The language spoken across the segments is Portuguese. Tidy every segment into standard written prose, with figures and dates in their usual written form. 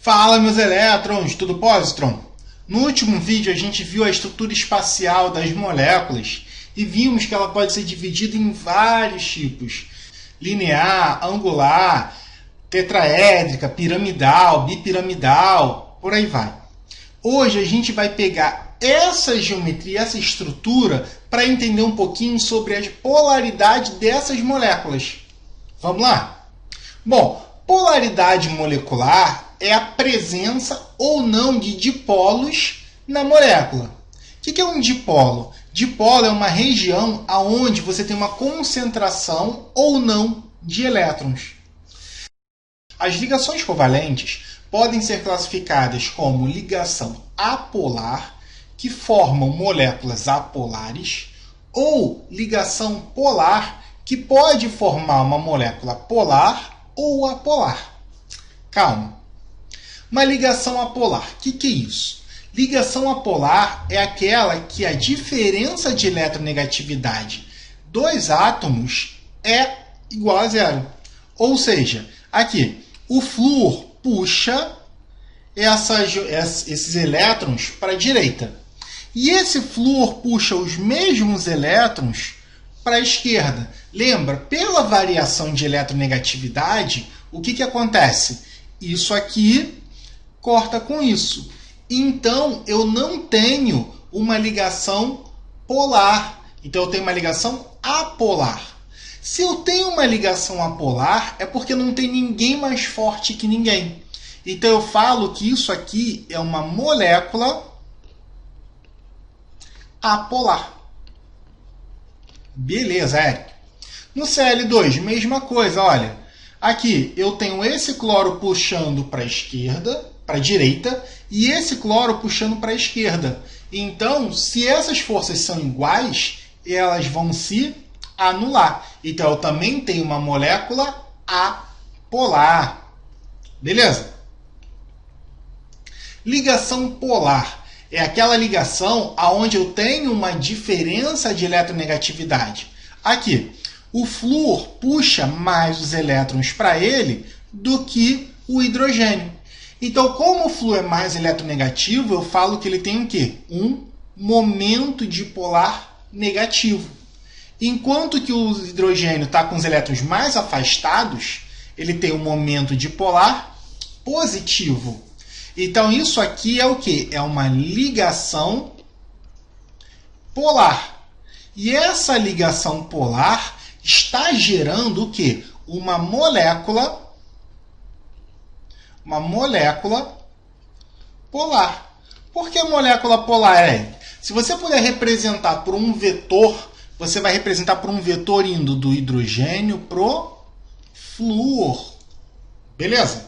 Fala, meus elétrons, tudo positron? No último vídeo a gente viu a estrutura espacial das moléculas e vimos que ela pode ser dividida em vários tipos: linear, angular, tetraédrica, piramidal, bipiramidal, por aí vai. Hoje a gente vai pegar essa geometria, essa estrutura, para entender um pouquinho sobre a polaridade dessas moléculas. Vamos lá? Bom, polaridade molecular é a presença ou não de dipolos na molécula. O que é um dipolo? Dipolo é uma região onde você tem uma concentração ou não de elétrons. As ligações covalentes podem ser classificadas como ligação apolar, que formam moléculas apolares, ou ligação polar, que pode formar uma molécula polar ou apolar. Calma. Uma ligação apolar, o que é isso? Ligação apolar é aquela que a diferença de eletronegatividade dos átomos é igual a zero. Ou seja, aqui, o flúor puxa esses elétrons para a direita. E esse flúor puxa os mesmos elétrons para a esquerda. Lembra, pela variação de eletronegatividade, o que acontece? Isso aqui corta com isso. Então, eu não tenho uma ligação polar. Então, eu tenho uma ligação apolar. Se eu tenho uma ligação apolar, é porque não tem ninguém mais forte que ninguém. Então, eu falo que isso aqui é uma molécula apolar. Beleza, Eric. No Cl2, mesma coisa, olha. Aqui eu tenho esse cloro puxando para a esquerda, para a direita, e esse cloro puxando para a esquerda. Então, se essas forças são iguais, elas vão se anular. Então, eu também tenho uma molécula apolar. Beleza? Ligação polar é aquela ligação onde eu tenho uma diferença de eletronegatividade. Aqui, o flúor puxa mais os elétrons para ele do que o hidrogênio. Então, como o flúor é mais eletronegativo, eu falo que ele tem o quê? Um momento dipolar negativo. Enquanto que o hidrogênio está com os elétrons mais afastados, ele tem um momento dipolar positivo. Então, isso aqui é o quê? É uma ligação polar. E essa ligação polar está gerando o quê? Uma molécula polar. Por que molécula polar, Eric? Se você puder representar por um vetor, você vai representar por um vetor indo do hidrogênio pro flúor. Beleza?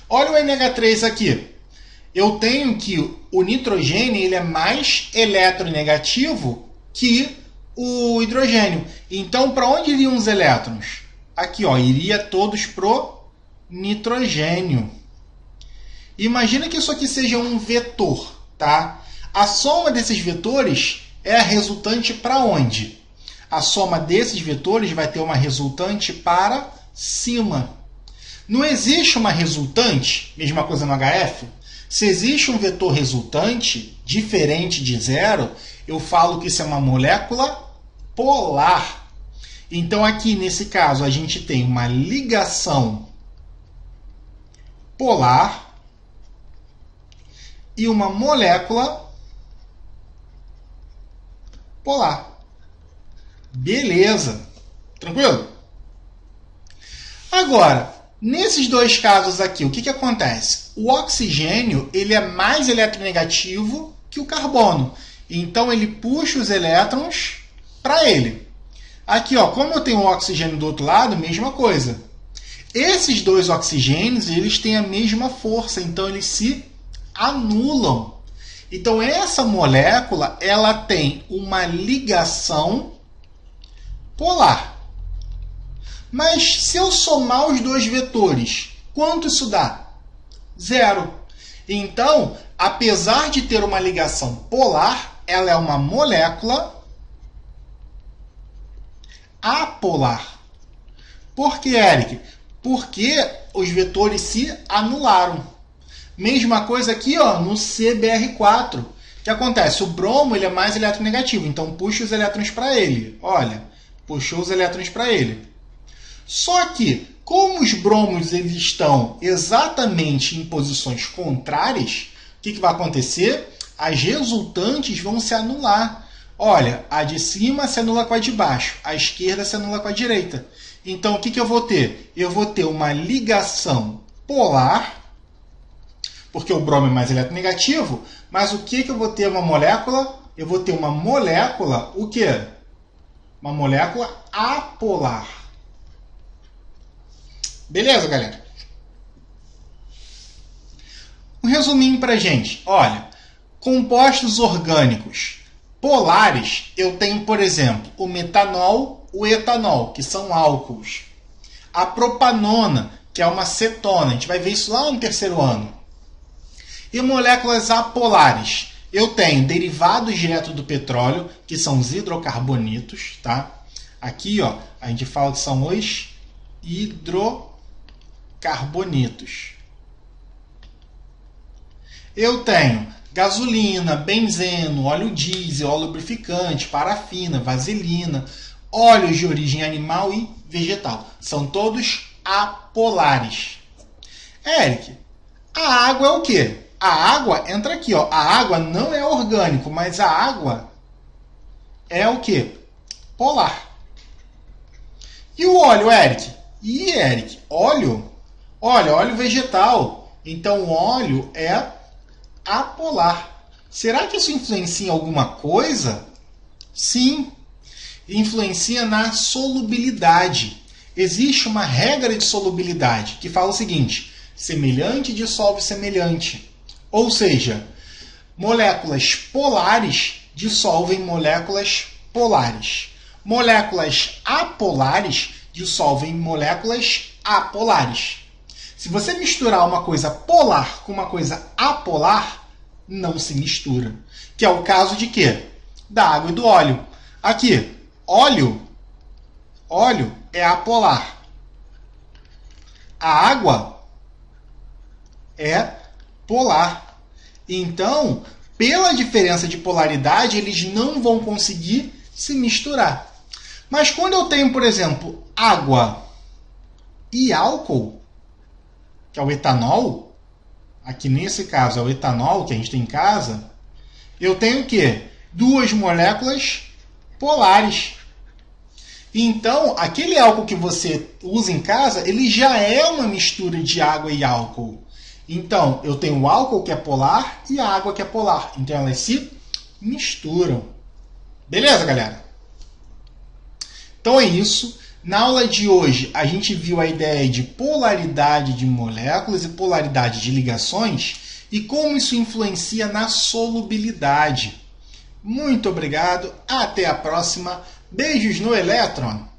Olha o NH3 aqui. Eu tenho que o nitrogênio ele é mais eletronegativo que o hidrogênio. Então, para onde iriam os elétrons? Aqui, ó, iria todos pro nitrogênio. Imagina que isso aqui seja um vetor, tá? A soma desses vetores é a resultante para onde? A soma desses vetores vai ter uma resultante para cima. Não existe uma resultante, mesma coisa no HF. Se existe um vetor resultante diferente de zero, eu falo que isso é uma molécula polar. Então, aqui nesse caso, a gente tem uma ligação polar e uma molécula polar. Beleza. Tranquilo? Agora, nesses dois casos aqui, o que acontece? O oxigênio ele é mais eletronegativo que o carbono. Então, ele puxa os elétrons para ele. Aqui, ó, como eu tenho o oxigênio do outro lado, mesma coisa. Esses dois oxigênios eles têm a mesma força, então eles se anulam. Então, essa molécula ela tem uma ligação polar. Mas se eu somar os dois vetores, quanto isso dá? Zero. Então, apesar de ter uma ligação polar, ela é uma molécula apolar. Por que, Eric? Porque os vetores se anularam. Mesma coisa aqui, ó, no CBr4. O que acontece? O bromo ele é mais eletronegativo, então puxa os elétrons para ele. Olha, puxou os elétrons para ele. Só que, como os bromos eles estão exatamente em posições contrárias, o que vai acontecer? As resultantes vão se anular. Olha, a de cima se anula com a de baixo, a esquerda se anula com a direita. Então, o que eu vou ter? Eu vou ter uma ligação polar, porque o bromo é mais eletronegativo, mas o que eu vou ter uma molécula? Eu vou ter uma molécula, o quê? Uma molécula apolar. Beleza, galera? Um resuminho pra gente. Olha, compostos orgânicos polares, eu tenho, por exemplo, o metanol, o etanol, que são álcools. A propanona, que é uma cetona. A gente vai ver isso lá no terceiro ano. E moléculas apolares. Eu tenho derivados direto do petróleo, que são os hidrocarbonitos. Tá? Aqui ó, a gente fala que são os hidrocarbonitos. Eu tenho gasolina, benzeno, óleo diesel, óleo lubrificante, parafina, vaselina, óleos de origem animal e vegetal. São todos apolares. Eric, a água é o quê? A água entra aqui, ó. A água não é orgânico, mas a água é o quê? Polar. E o óleo, Eric? Eric, óleo? Olha, óleo vegetal. Então, o óleo é apolar. Será que isso influencia em alguma coisa? Sim, influencia na solubilidade. Existe uma regra de solubilidade que fala o seguinte: semelhante dissolve semelhante. Ou seja, moléculas polares dissolvem moléculas polares. Moléculas apolares dissolvem moléculas apolares. Se você misturar uma coisa polar com uma coisa apolar, não se mistura. Que é o caso de quê? Da água e do óleo. Aqui, óleo é apolar. A água é polar. Então, pela diferença de polaridade, eles não vão conseguir se misturar. Mas quando eu tenho, por exemplo, água e álcool, que é o etanol, aqui nesse caso é o etanol que a gente tem em casa, eu tenho o quê? Duas moléculas polares. Então, aquele álcool que você usa em casa, ele já é uma mistura de água e álcool. Então, eu tenho o álcool que é polar e a água que é polar. Então, elas se misturam. Beleza, galera? Então é isso. Na aula de hoje, a gente viu a ideia de polaridade de moléculas e polaridade de ligações e como isso influencia na solubilidade. Muito obrigado, até a próxima. Beijos no elétron!